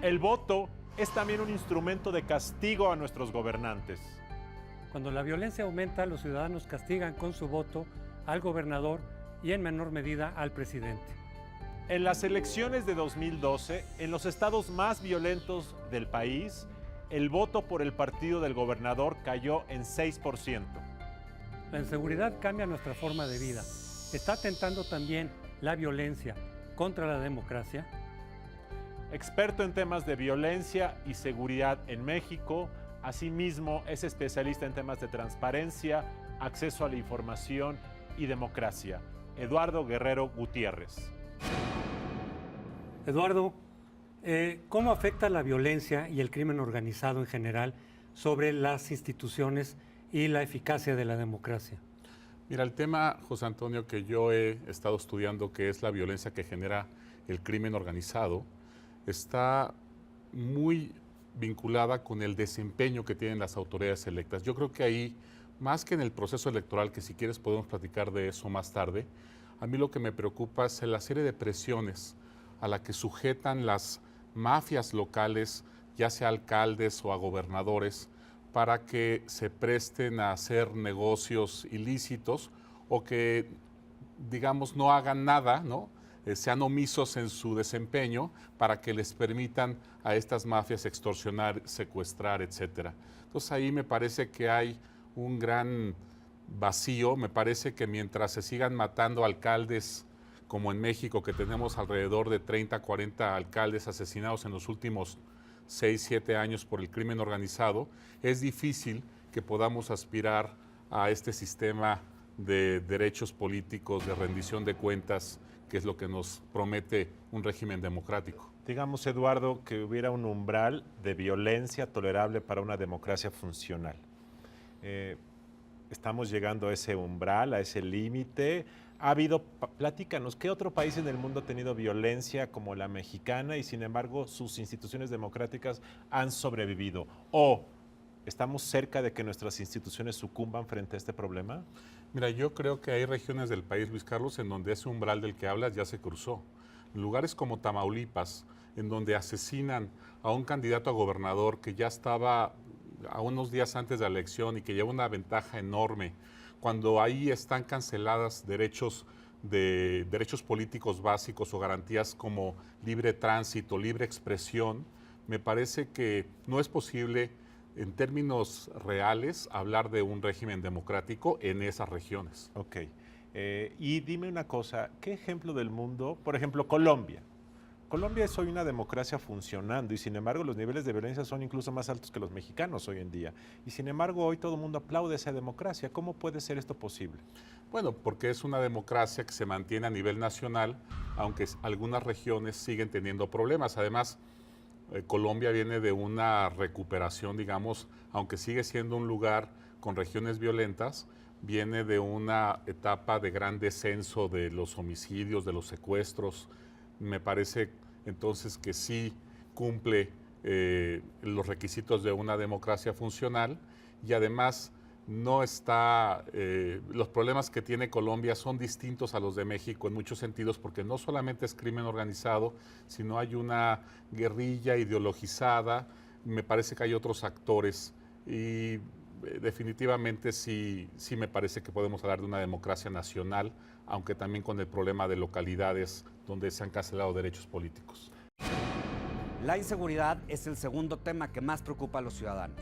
El voto es también un instrumento de castigo a nuestros gobernantes. Cuando la violencia aumenta, los ciudadanos castigan con su voto al gobernador y en menor medida al presidente. En las elecciones de 2012, en los estados más violentos del país, el voto por el partido del gobernador cayó en 6%. La inseguridad cambia nuestra forma de vida. ¿Está atentando también la violencia contra la democracia? Experto en temas de violencia y seguridad en México, asimismo es especialista en temas de transparencia, acceso a la información y democracia. Eduardo Guerrero Gutiérrez. Eduardo, ¿cómo afecta la violencia y el crimen organizado en general sobre las instituciones y la eficacia de la democracia? Mira, el tema, José Antonio, que yo he estado estudiando, que es la violencia que genera el crimen organizado, está muy vinculada con el desempeño que tienen las autoridades electas. Yo creo que ahí, más que en el proceso electoral, que si quieres podemos platicar de eso más tarde, a mí lo que me preocupa es la serie de presiones a la que sujetan las mafias locales, ya sea alcaldes o a gobernadores, para que se presten a hacer negocios ilícitos o que, digamos, no hagan nada, ¿no? Sean omisos en su desempeño para que les permitan a estas mafias extorsionar, secuestrar, etcétera. Entonces ahí me parece que hay un gran vacío. Me parece que mientras se sigan matando alcaldes, como en México, que tenemos alrededor de 30, 40 alcaldes asesinados en los últimos 6, 7 años por el crimen organizado, es difícil que podamos aspirar a este sistema de derechos políticos, de rendición de cuentas, que es lo que nos promete un régimen democrático. Digamos, Eduardo, que hubiera un umbral de violencia tolerable para una democracia funcional. Estamos llegando a ese umbral, a ese límite. Ha habido, platícanos, ¿qué otro país en el mundo ha tenido violencia como la mexicana y sin embargo sus instituciones democráticas han sobrevivido? ¿O estamos cerca de que nuestras instituciones sucumban frente a este problema? Mira, yo creo que hay regiones del país, Luis Carlos, en donde ese umbral del que hablas ya se cruzó. En lugares como Tamaulipas, en donde asesinan a un candidato a gobernador que ya estaba a unos días antes de la elección y que lleva una ventaja enorme, cuando ahí están canceladas derechos políticos básicos o garantías como libre tránsito, libre expresión, me parece que no es posible en términos reales hablar de un régimen democrático en esas regiones. Ok. Y dime una cosa, ¿qué ejemplo del mundo, por ejemplo, Colombia? Colombia es hoy una democracia funcionando y sin embargo los niveles de violencia son incluso más altos que los mexicanos hoy en día. Y sin embargo hoy todo el mundo aplaude esa democracia. ¿Cómo puede ser esto posible? Bueno, porque es una democracia que se mantiene a nivel nacional, aunque algunas regiones siguen teniendo problemas. Además, Colombia viene de una recuperación, digamos, aunque sigue siendo un lugar con regiones violentas, viene de una etapa de gran descenso de los homicidios, de los secuestros. Me parece entonces que sí cumple los requisitos de una democracia funcional y además no está, los problemas que tiene Colombia son distintos a los de México en muchos sentidos porque no solamente es crimen organizado, sino hay una guerrilla ideologizada, me parece que hay otros actores y definitivamente sí me parece que podemos hablar de una democracia nacional, aunque también con el problema de localidades donde se han cancelado derechos políticos. La inseguridad es el segundo tema que más preocupa a los ciudadanos.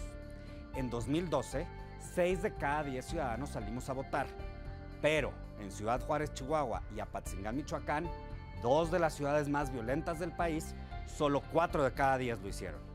En 2012, 6 de cada 10 ciudadanos salimos a votar, pero en Ciudad Juárez, Chihuahua y Apatzingán, Michoacán, 2 de las ciudades más violentas del país, solo 4 de cada 10 lo hicieron.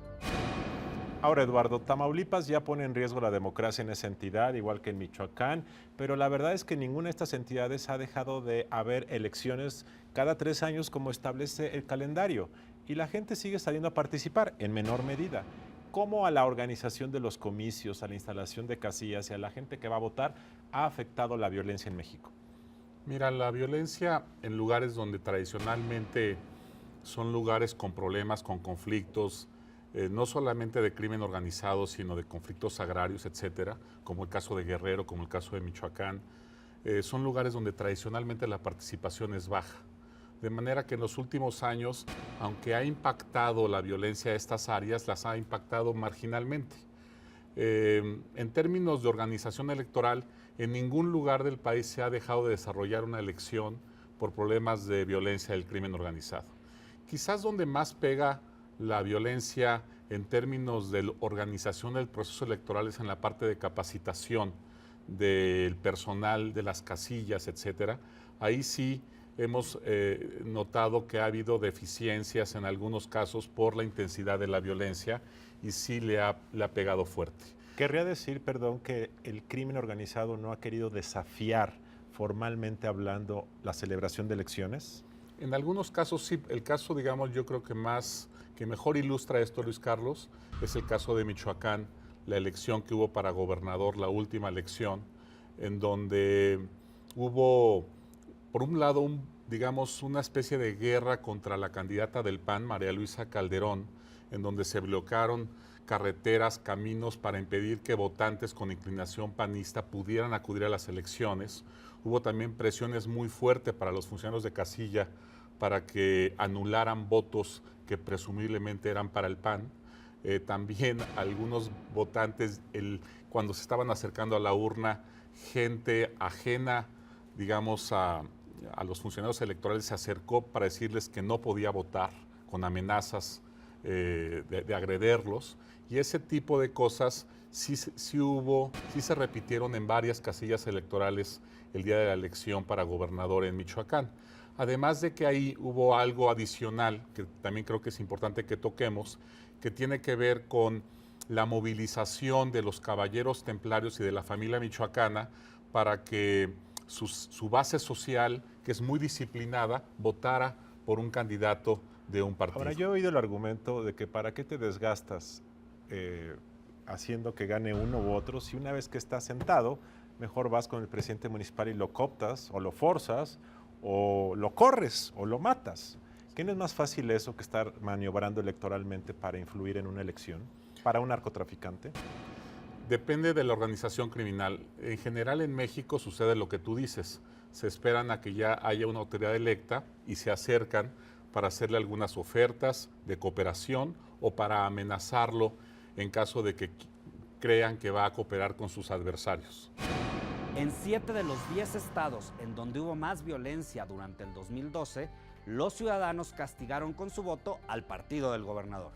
Ahora, Eduardo, Tamaulipas ya pone en riesgo la democracia en esa entidad, igual que en Michoacán, pero la verdad es que ninguna de estas entidades ha dejado de haber elecciones cada 3 años como establece el calendario, y la gente sigue saliendo a participar en menor medida. ¿Cómo a la organización de los comicios, a la instalación de casillas y a la gente que va a votar ha afectado la violencia en México? Mira, la violencia en lugares donde tradicionalmente son lugares con problemas, con conflictos, no solamente de crimen organizado, sino de conflictos agrarios, etcétera, como el caso de Guerrero, como el caso de Michoacán. Son lugares donde tradicionalmente la participación es baja. De manera que en los últimos años, aunque ha impactado la violencia a estas áreas, las ha impactado marginalmente. En términos de organización electoral, en ningún lugar del país se ha dejado de desarrollar una elección por problemas de violencia del crimen organizado. Quizás donde más pega la violencia en términos de organización del proceso electoral es en la parte de capacitación del personal de las casillas, etcétera. Ahí sí hemos notado que ha habido deficiencias en algunos casos por la intensidad de la violencia y sí le ha pegado fuerte. Querría decir, perdón, que el crimen organizado no ha querido desafiar formalmente hablando la celebración de elecciones. En algunos casos sí. El caso, digamos, yo creo que mejor ilustra esto, Luis Carlos, es el caso de Michoacán, la elección que hubo para gobernador, la última elección, en donde hubo, por un lado, digamos, una especie de guerra contra la candidata del PAN, María Luisa Calderón, en donde se bloquearon carreteras, caminos para impedir que votantes con inclinación panista pudieran acudir a las elecciones. Hubo también presiones muy fuertes para los funcionarios de casilla para que anularan votos que presumiblemente eran para el PAN. También algunos votantes, cuando se estaban acercando a la urna, gente ajena, digamos, a los funcionarios electorales se acercó para decirles que no podía votar, con amenazas de agrederlos. Y ese tipo de cosas sí se repitieron en varias casillas electorales el día de la elección para gobernador en Michoacán. Además de que ahí hubo algo adicional, que también creo que es importante que toquemos, que tiene que ver con la movilización de los caballeros templarios y de la familia michoacana para que su base social, que es muy disciplinada, votara por un candidato de un partido. Ahora, yo he oído el argumento de que para qué te desgastas haciendo que gane uno u otro, si una vez que estás sentado, mejor vas con el presidente municipal y lo cooptas o lo forzas o lo corres o lo matas. ¿Qué no es más fácil eso que estar maniobrando electoralmente para influir en una elección para un narcotraficante? Depende de la organización criminal. En general en México sucede lo que tú dices. Se esperan a que ya haya una autoridad electa y se acercan para hacerle algunas ofertas de cooperación o para amenazarlo en caso de que crean que va a cooperar con sus adversarios. En 7 de los 10 estados en donde hubo más violencia durante el 2012, los ciudadanos castigaron con su voto al partido del gobernador.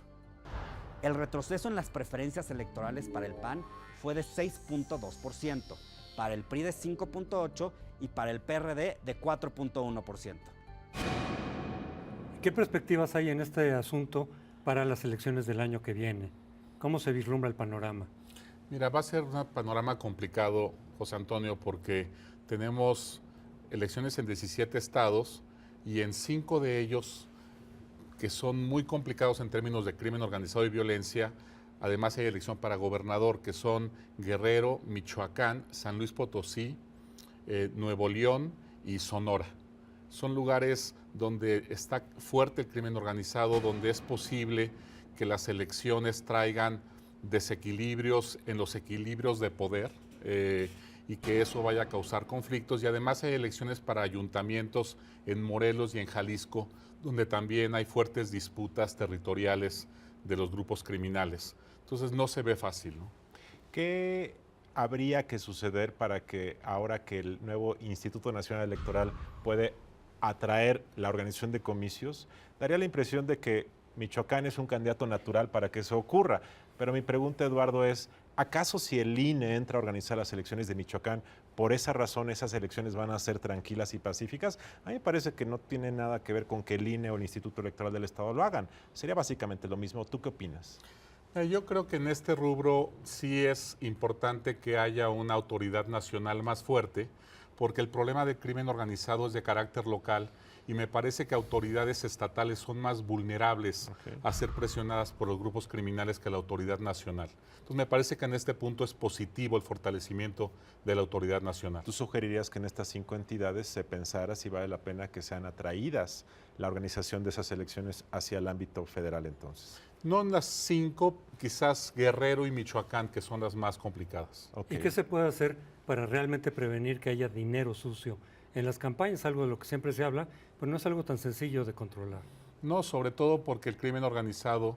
El retroceso en las preferencias electorales para el PAN fue de 6.2%, para el PRI de 5.8% y para el PRD de 4.1%. ¿Qué perspectivas hay en este asunto para las elecciones del año que viene? ¿Cómo se vislumbra el panorama? Mira, va a ser un panorama complicado, José Antonio, porque tenemos elecciones en 17 estados y en 5 de ellos, que son muy complicados en términos de crimen organizado y violencia. Además hay elección para gobernador, que son Guerrero, Michoacán, San Luis Potosí, Nuevo León y Sonora. Son lugares donde está fuerte el crimen organizado, donde es posible que las elecciones traigan desequilibrios en los equilibrios de poder y que eso vaya a causar conflictos. Y además hay elecciones para ayuntamientos en Morelos y en Jalisco, donde también hay fuertes disputas territoriales de los grupos criminales. Entonces no se ve fácil, ¿no? ¿Qué habría que suceder para que ahora que el nuevo Instituto Nacional Electoral puede atraer la organización de comicios? Daría la impresión de que Michoacán es un candidato natural para que eso ocurra. Pero mi pregunta, Eduardo, es, ¿acaso si el INE entra a organizar las elecciones de Michoacán, por esa razón esas elecciones van a ser tranquilas y pacíficas? A mí me parece que no tiene nada que ver con que el INE o el Instituto Electoral del Estado lo hagan. Sería básicamente lo mismo. ¿Tú qué opinas? Yo creo que en este rubro sí es importante que haya una autoridad nacional más fuerte, porque el problema del crimen organizado es de carácter local y me parece que autoridades estatales son más vulnerables a ser presionadas por los grupos criminales que la autoridad nacional. Entonces me parece que en este punto es positivo el fortalecimiento de la autoridad nacional. ¿Tú sugerirías que en estas 5 entidades se pensara si vale la pena que sean atraídas la organización de esas elecciones hacia el ámbito federal entonces? No en las 5, quizás Guerrero y Michoacán, que son las más complicadas. Ok. ¿Y qué se puede hacer para realmente prevenir que haya dinero sucio en las campañas? Algo de lo que siempre se habla, pero no es algo tan sencillo de controlar. No, sobre todo porque el crimen organizado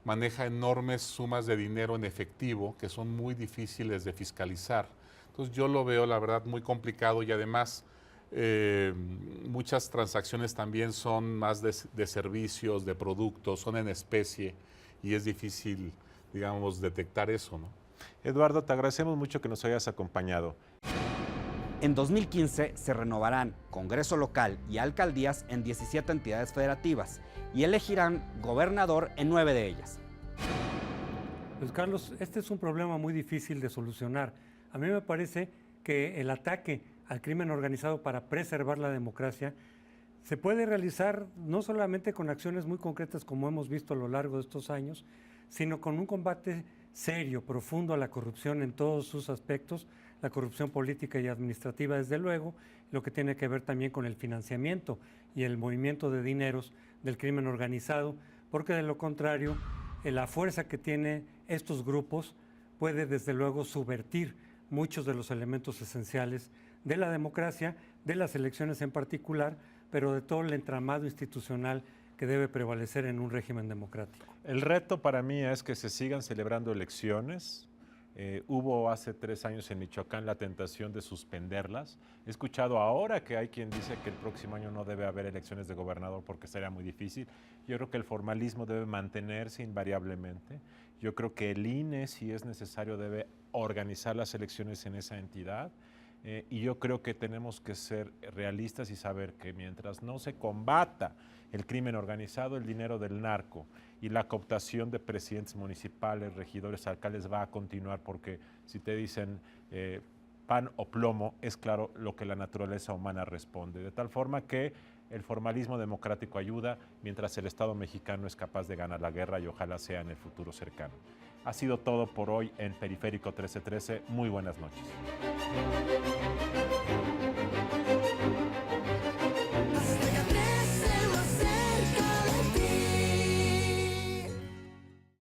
maneja enormes sumas de dinero en efectivo que son muy difíciles de fiscalizar. Entonces yo lo veo, la verdad, muy complicado y además muchas transacciones también son más de servicios, de productos, son en especie y es difícil, digamos, detectar eso, ¿no? Eduardo, te agradecemos mucho que nos hayas acompañado. En 2015 se renovarán Congreso local y alcaldías en 17 entidades federativas y elegirán gobernador en 9 de ellas. Pues Carlos, este es un problema muy difícil de solucionar. A mí me parece que el ataque al crimen organizado para preservar la democracia se puede realizar no solamente con acciones muy concretas como hemos visto a lo largo de estos años, sino con un combate serio, profundo a la corrupción en todos sus aspectos, la corrupción política y administrativa desde luego, lo que tiene que ver también con el financiamiento y el movimiento de dineros del crimen organizado, porque de lo contrario, la fuerza que tienen estos grupos puede desde luego subvertir muchos de los elementos esenciales de la democracia, de las elecciones en particular, pero de todo el entramado institucional que debe prevalecer en un régimen democrático. El reto para mí es que se sigan celebrando elecciones. Hubo hace 3 años en Michoacán la tentación de suspenderlas. He escuchado ahora que hay quien dice que el próximo año no debe haber elecciones de gobernador porque sería muy difícil. Yo creo que el formalismo debe mantenerse invariablemente. Yo creo que el INE, si es necesario, debe organizar las elecciones en esa entidad. Y yo creo que tenemos que ser realistas y saber que mientras no se combata el crimen organizado, el dinero del narco y la cooptación de presidentes municipales, regidores, alcaldes va a continuar, porque si te dicen pan o plomo, es claro lo que la naturaleza humana responde. De tal forma que el formalismo democrático ayuda mientras el Estado mexicano es capaz de ganar la guerra y ojalá sea en el futuro cercano. Ha sido todo por hoy en Periférico 1313. Muy buenas noches.